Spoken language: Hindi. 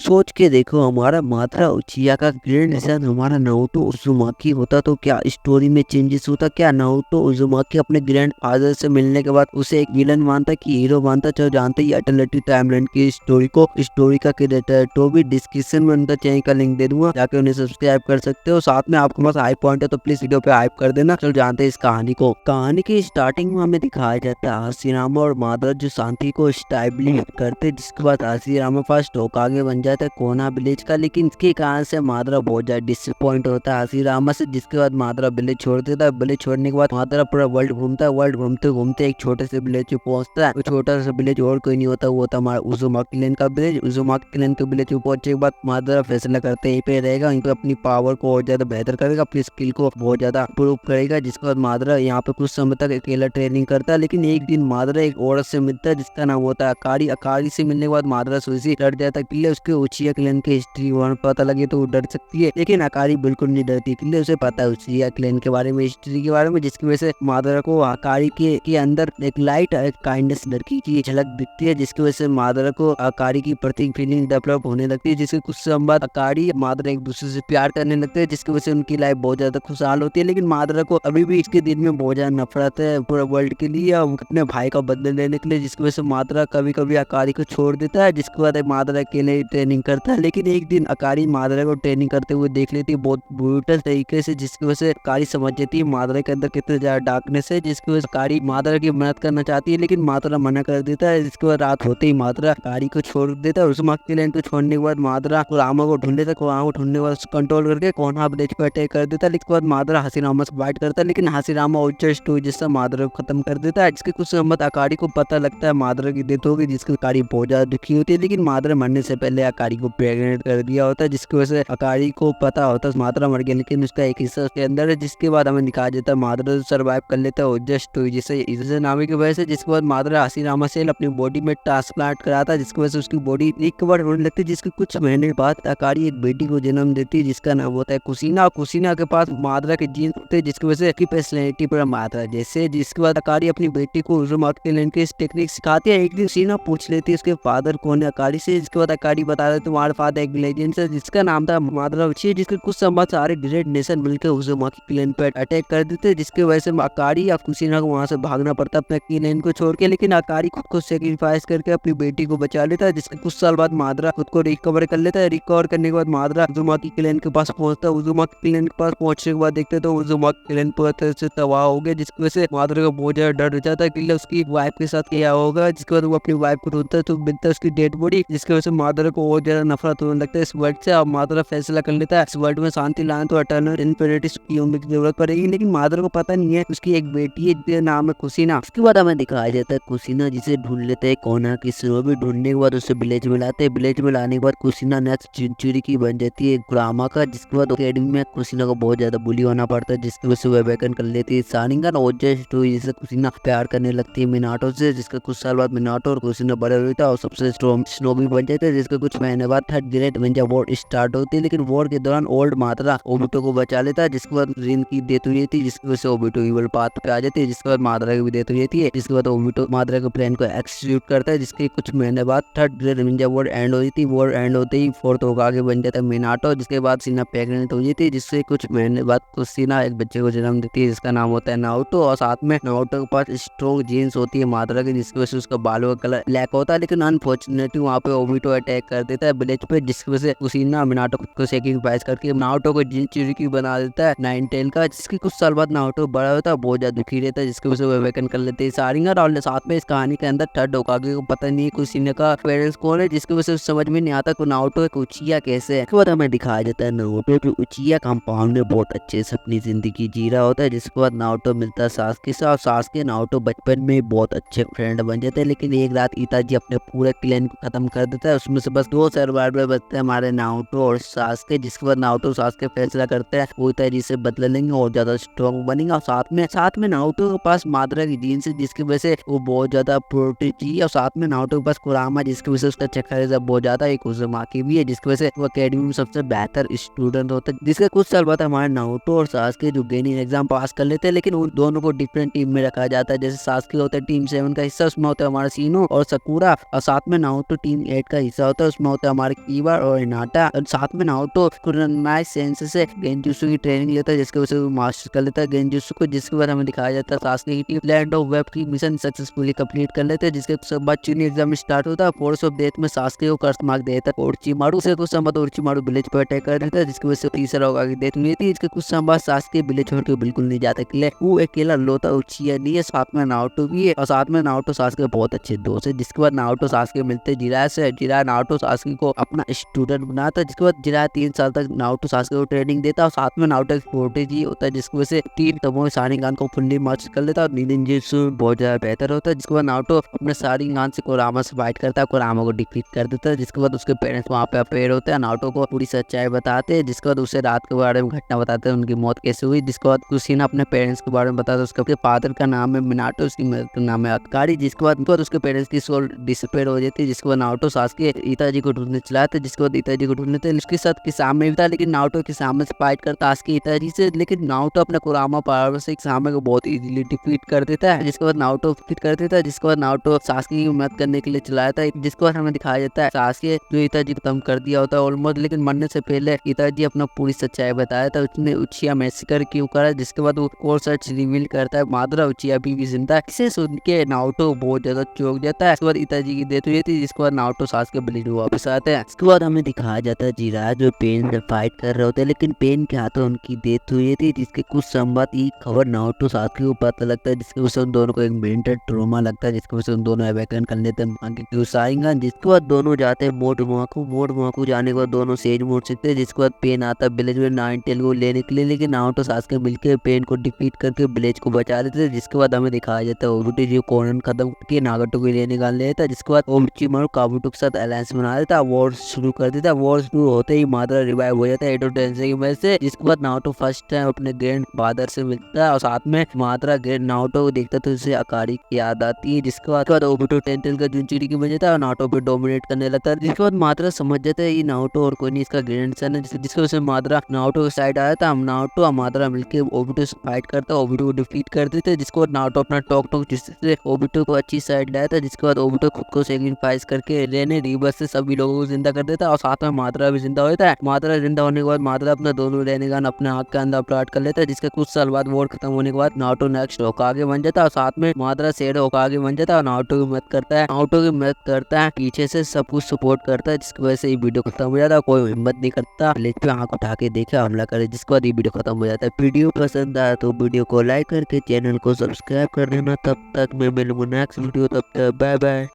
सोच के देखो, हमारा मात्रा उचिया का ग्रैंड सन हमारा नारुतो उज़ुमाकी होता तो क्या स्टोरी में चेंजेस होता। क्या नारुतो उज़ुमाकी अपने ग्रैंड फादर से मिलने के बाद उसे एक विलन मानता कि हीरो मानता। चलो जानते ही अल्टरनेटिव टाइमलाइन की स्टोरी का क्रिएटर है। तो भी डिस्क्रिप्शन में उनका चैनल का लिंक दे दूंगा, जाके उन्हें सब्सक्राइब कर सकते हो। साथ में आपके पास हाई पॉइंट है तो प्लीज वीडियो पे हाइप कर देना। चलो जानते हैं इस कहानी को। कहानी की स्टार्टिंग में हमें दिखाया जाता है हशीरामा और मादरा जो शांति को स्टैब्लिश करते, जिसके बाद हशीरामा फर्स्ट होकागे बन जाता है कोना विलेज का। लेकिन इसके कारण से मादरा बहुत ज्यादा डिसअपॉइंट होता है हशीरामा से, जिसके बाद मादरा विलेज छोड़ देता है। विलेज छोड़ने के बाद मादरा पूरा वर्ल्ड घूमता है। वर्ल्ड घूमते घूमते एक छोटे से विलेज पे पहुंचता है। वो छोटा सा विलेज और कोई नहीं होता, वो होता हमारा उज़ुमाकी क्लैन का विलेज। उज़ुमाकी क्लैन के विलेज पे पहुंचने के बाद मादरा फैसला करते यहीं पे रहेगा, यहीं पे अपनी पावर को और ज्यादा बेहतर करेगा, अपनी स्किल को बहुत ज्यादा प्रूव करेगा। जिसके बाद मादरा यहाँ पे कुछ समय तक अकेला ट्रेनिंग करता है। लेकिन एक दिन मादरा एक औरत से मिलता है जिसका नाम होता है अकारी। अकारी से मिलने के बाद मादरा सोची डर जाता है। किले उसके उचिया क्लैन की हिस्ट्री पता लगे तो वो डर सकती है, लेकिन अकारी बिल्कुल नहीं डरती। किले उसे पता है उचिया क्लैन के बारे में, हिस्ट्री के बारे में, जिसकी वजह से मादरा को अकारी के अंदर एक लाइट काइंडनेस लड़की की झलक दिखती है, जिसकी वजह से मादरा को अकारी की प्रति फीलिंग डेवलप होने लगती है। जिसके कुछ समय बाद अकारी मादरा एक दूसरे से प्यार करने लगते हैं, जिसकी वजह से उनकी लाइफ बहुत ज्यादा खुशहाल होती है। लेकिन मादरा को अभी भी इसके दिल में बहुत ज्यादा नफरत है पूरे वर्ल्ड के लिए, अपने भाई का बदला लेने के लिए, जिसकी वजह से मादरा कभी कभी अकारी को छोड़ देता है। जिसके बाद मादरा अकेले ट्रेनिंग करता है। लेकिन एक दिन अकारी मादरा को ट्रेनिंग करते हुए देख लेती है बहुत ब्रूटल तरीके से, जिसकी वजह से अकारी समझ जाती है मादरा के अंदर कितने ज्यादा डार्कनेस है। जिसकी वजह से अकारी मादरा की मदद करना चाहती है, लेकिन मादरा मना कर देता है। जिसके बाद रात होते ही मादरा अकारी को छोड़ देता है। उज़ुमाकी क्लैन को छोड़ने के बाद मादरा कुरामा को ढूंढ लेता है। कुरामा को ढूंढने के बाद कंट्रोल करके कोनहा विलेज पर अटैक कर देता है। इसके बाद मादरा हशीरामा से फाइट करता है, लेकिन हशीरामा उच्च जिससे मादरा को खत्म कर देता है। जिसके कुछ समय अकारी को पता लगता है मादरा की डेथ होगी, जिसकी अकारी बहुत ज्यादा दुखी होती है। लेकिन मादरा मरने से पहले अकारी को प्रेग्नेंट कर दिया होता है, जिसकी वजह से अकारी को पता होता है मादरा मर गया, लेकिन उसका एक हिस्सा उसके अंदर है। जिसके बाद हमें दिखाया जाता है मादरा सर्वाइव कर लेता है जस्ट जिसे नामी की वजह से। जिसके बाद मादरा हशीरामा से अपनी बॉडी में ट्रांसप्लांट कराता है, जिसकी वजह से उसकी बॉडी रिकवर होने लगती है। जिसके कुछ महीने बाद अकारी एक बेटी को जन्म देती है, जिसका नाम होता है कुसीना। कुसीना के पास मादरा के जीन होते हैं, जिसकी वजह से उसकी पर्सनैलिटी पर मादरा जैसे। जिसके बाद अकारी अपनी बेटी को उज़ुमाकी क्लैन की टेक्निक सिखाती है। एक दिन कुसीना पूछ लेती है उसके फादर कौन है अकारी से। जिसके बाद अकारी बता रहे तुम्हारा फादर एक लेजेंड है जिसका नाम था मादरा उचिया। जिसके कुछ समय बाद सारे ग्रेट नेशन मिलकर उज़ुमाकी क्लैन पर अटैक कर देते हैं, जिसकी वजह से अकारी या कुसीना को वहां से भागना पड़ता है अपने क्लैन को छोड़ के। लेकिन अकारी खुद को सेक्रीफाइस करके अपनी बेटी को बचा लेता है। जिसके कुछ साल बाद मादरा खुद को रिकवर कर लेता है। रिकवर करने के बाद मादरा उज़ुमाकी क्लैन के पास पहुंचता है। उज़ुमाकी क्लैन के पास पहुंचने के बाद देखते तो उज़ुमाकी क्लैन पूरी तरह से तबाह हो गया, जिसकी वजह से मादरा को बहुत ज्यादा डर हो जाता है कि उसकी वाइफ के साथ क्या होगा। जिसके बाद वो अपनी वाइफ को ढूंढता है तो मिलता है उसकी डेड बॉडी, जिसकी वजह से मादरा को और ज्यादा नफरत होने लगता है इस वर्ल्ड से। अब मादरा फैसला कर लेता है इस वर्ल्ड में शांति लाने तो एटर्नल इन्फिनिटी की जरूरत पड़ेगी। लेकिन मादरा को पता नहीं है उसकी एक बेटी है जिसका नाम है कुसीना। उसके बाद हमें दिखाया जाता है कुसीना जिसे ढूंढ लेते हैं कोना की स्नोबी। ढूंढने के बाद उसे विलेज में लाते हैं। विलेज में लाने के बाद कुसीना नेक्स्ट सेंचुरी की बन जाती है कुरामा का। जिसके बाद अकेडमी में कुसीना को बहुत ज्यादा बुली होना पड़ता है, जिसकी वजह से वो अवेकन कर लेती है शारिंगन। और जिससे कुसीना प्यार करने लगती है मिनाटो से। जिसका कुछ साल बाद मिनाटो और कुसीना बड़े होता है और सबसे स्ट्रॉन्ग स्नोबी बन जाते हैं। जिसके कुछ महीने बाद third great Ninja war start होती है। लेकिन वॉर के दौरान ओल्ड मादरा ओबिटो को बचा लेता है। जिसके बाद रिन की डेथ हुई थी, जिसकी वजह से ओबिटो इवल पाथ पे आ जाती है। जिसके बाद मादरा की भी डेथ हुई थी। जिसके बाद ओबिटो मादरा के प्लान को एक्सिक्यूट करता है। जिसके कुछ महीने बाद third great Ninja war and हुई थी। वॉर एंड होते ही फोर्थ होकागे बन जाता है मिनाटो। जिसके बाद सीना प्रेग्नेंट हुई थी, जिससे कुछ महीने बाद कुसीना एक बच्चे को जन्म देती है जिसका नाम होता है नारुतो। और साथ में नारुतो के पास स्ट्रॉन्ग जीन्स होती है मादरा की, जिसकी वजह से उसका बालों का कलर ब्लैक होता है। लेकिन अनफॉर्चुनेटली वहाँ पे ओबिटो अटैक कर देता है विलेज पे, जिसकी वजह से कुसीना मिनाटो खुद को सेक्रीफाइस करके नारुतो को जिन चूरी की बना देता है 9 टेल का। जिसके कुछ साल बाद नारुतो बड़ा होता है, बहुत ज्यादा दुखी रहता है, जिसकी वजह से वो अवेकन कर लेते हैं शारिंगन। और साथ में इस कहानी के अंदर थर्ड होकागे को पता नहीं कुसीना का पेरेंट्स कौन है, जिसकी वजह से समझ में नहीं आता कि नारुतो एक उचिया कैसे है। उसके बाद हमें दिखाया जाता है नारुतो की उचिया कंपाउंड में बहुत अच्छे से अपनी जिंदगी जी रहा होता है। जिसके बाद नारुतो मिलता है सासुके से, और सासुके नारुतो बचपन में बहुत अच्छे फ्रेंड बन जाते हैं। लेकिन एक रात इताची अपने पूरे क्लैन को खत्म कर देता है। उसमें से बस 2 सर्वाइवर बचते हैं, हमारे नारुतो और सासुके। जिसके बाद नारुतो सासुके फैसला करते हैं वो इताची से बदला लेंगे और ज्यादा स्ट्रॉन्ग बनेंगे। और साथ में नारुतो के पास मादरा की जीन्स है, जिसकी वजह से वो बहुत ज्यादा प्रोटेक्ट चाहिए। और साथ में नारुतो के पास कुरामा, जिसकी वजह से उसका चक्कर बहुत ज्यादा एक उज़ुमाकी भी है, जिसकी वजह से वो अकेडमी में सबसे बेहतर स्टूडेंट होता है। जिसके कुछ साल बाद हमारे नारुतो और सासुके जो गेनिंग एग्जाम पास कर लेते हैं, लेकिन उन दोनों को डिफरेंट टीम में रखा जाता है। जैसे सासुके होता है टीम 7 का हिस्सा, उसमें होता है हमारा सीनो और सकुरा। और साथ में नारुतो टीम 8 का हिस्सा होता है, उसमें होता है हमारे कीबा और हिनाटा। और साथ में नारुतो कुरनाई सेंसेई से गेंजुत्सु की ट्रेनिंग लेता है, जिसकी वजह से वो मास्टर कर लेता है गेंजुत्सु को। जिसके बाद हमें दिखाया जाता है सास्के की टीम लैंड ऑफ वेब की मिशन सक्सेसफुली कंप्लीट कर लेते हैं, जिसके बाद चुनी एग्जाम स्टार्ट होता है। फोर्स ऑफ डेथ में सास्के को कर्स मार्क देता है ओरोचिमारू से। कुछ समय बाद ओरोचिमारू विलेज पर अटैक कर देता है, जिसकी वजह से तीसरा होगा की डेथ हुई थी। इसके कुछ समय बाद सास्के विलेज छोड़ के बिल्कुल नहीं जाता, वो अकेला लोता उचिया नहीं है, साथ में नारुतो भी है। और साथ में नारुतो सास्के बहुत अच्छे दोस्त है। जिसके बाद नारुतो सास्के मिलते हैं जिराया से। जिराया नारुतो सास्के को अपना स्टूडेंट बनाता है। जिसके बाद जिराया 3 साल तक नारुतो सास्के को ट्रेनिंग देता है। और साथ में नारुतो एक प्रोटेजी होता है, जिसकी वजह से 3 तमोए शारिंगान को फुल्ली मास्टर कर लेता है और निंजित्सु में बहुत ज्यादा बेहतर होता है। जिसके बाद नारुतो अपने शारिंगान से कुरामा से फाइट करता है, कुरामा को डिफीट कर देता है। जिसके बाद उसके पेरेंट्स वहाँ पे अपेयर होते हैं, नारुतो को पूरी सच्चाई बताते हैं। जिसके बाद उसे रात के बारे में घटना बताते हैं, उनकी मौत कैसे हुई। जिसके बाद कुशिना अपने पेरेंट्स के बारे में बताता है, उसके फादर का नाम है मिनाटो, उसकी मदर का नाम है अकारी। जिसके बाद उसके पेरेंट्स की सोल डिसअपेयर हो जाती है। जिसके बाद नारुतो सास्के इताजी को ढूंढने चला था। जिसके बाद इताजी को ढूंढने थे, उसके साथ किसामे भी था, लेकिन नारुतो किसामे से फाइट करता सास्के इताजी से। लेकिन नारुतो अपने कुरामा पावर से किसामे को बहुत इजीली डिफीट कर देता है। जिसके बाद नारुतो डिफीट कर देता है। जिसके बाद नारुतो सास्के की मदद करने के लिए चलाया था। जिसके बाद हमें दिखाया जाता है सास्के जो इताजी को खत्म कर दिया होता है ऑलमोस्ट, लेकिन मरने से पहले इताजी अपना पूरी सच्चाई बताया था, उसने उचिया मैसेकर क्यों करा। जिसके बाद वो कोर सच रिवील करता है, मादरा उचिया अभी भी जिंदा है। इसे सुन के नारुतो बहुत ज्यादा चौंक जाता है। इसके बाद इताजी की डेथ हुई थी। जिसके बाद नारुतो सास्के विलेज वापस आते हैं। इसके बाद हमें दिखाया जाता है जिराया जो पेन से फाइट कर रहे होते हैं, लेकिन पेन के हाथों उनकी डेथ हुई थी। जिसके कुछ समय बाद ये खबर नारुतो सास्के को पता लगता है, जिसकी वजह से उन दोनों को एक मेंटल ट्रॉमा लगता है, जिसकी वजह से उन दोनों अवेकन कर लेते हैं आगे की शारिंगान। जिसके बाद दोनों जाते हैं मोटोमाकू जाने के बाद दोनों सेज मोड़ सकते हैं। जिसके बाद पेन आता है विलेज में नाइन टेल को लेने के लिए, लेकिन नारुतो सास्के मिलकर पेन को डिफीट करके विलेज को बचा लेते हैं। जिसके बाद हमें दिखाया जाता है ओबुटो जो कोनन खत्म करके नागाटो को लेने का लेता है। जिसके बाद ओरोचिमारू काबुटो के साथ अलायंस बना देता है, वॉर शुरू कर देता है। वॉर शुरू होते ही मादरा रिवाइव हो जाता है एडो टेंसेई की वजह से। जिसके बाद नारुतो फर्स्ट टाइम अपने ग्रैंड फादर से मिलता है और साथ में मादरा ग्रैंड नारुतो को देखता तो उसे अकारी की याद आती है। जिसके बाद ओबुटो टेंटेल का जुंचुरी की वजह था और नारुतो पे डोमिनेट करने लगता है। जिसके बाद मादरा समझ जाता है ये नारुतो और कोई नहीं इसका ग्रैंडसन है, जिसकी वजह से मादरा नारुतो के साइड आया था। नारुतो और मादरा मिलकर ओबुटो से फाइट करता है, ओबुटो को डिफीट कर देते हैं। जिसके बाद नारुतो अपना टॉक जिससे ओबुटो को अच्छी साइड लाया था। जिसके बाद ओबुटो खुद को सैक्रिफाइस करके रेने रिवर्स से सभी लोगों को जिंदा कर देता है और साथ में मादरा भी जिंदा होता है। मादरा जिंदा होने के बाद मादरा अपना दोनों रेनेगान अपने आँख के अंदर प्लाट कर लेता है। जिसके कुछ साल बाद वॉर खत्म होने के बाद नारुतो नेक्स्ट होकागे बन जाता है और साथ में मादरा शेडो होकागे बन जाता है और नारुतो की मदद करता है पीछे से सब कुछ सपोर्ट करता है। जिसकी वजह से ये वीडियो खत्म हो जाता है, कोई हिम्मत नहीं करता विलेज पे आँख उठा के देखे हमला करे। जिसके बाद ये वीडियो खत्म हो जाता है। वीडियो पसंद आया तो वीडियो को लाइक करके चैनल को सब्सक्राइब कर देना। तब तक मैं मिलूंगा नेक्स्ट वीडियो, तब तक बाय बाय।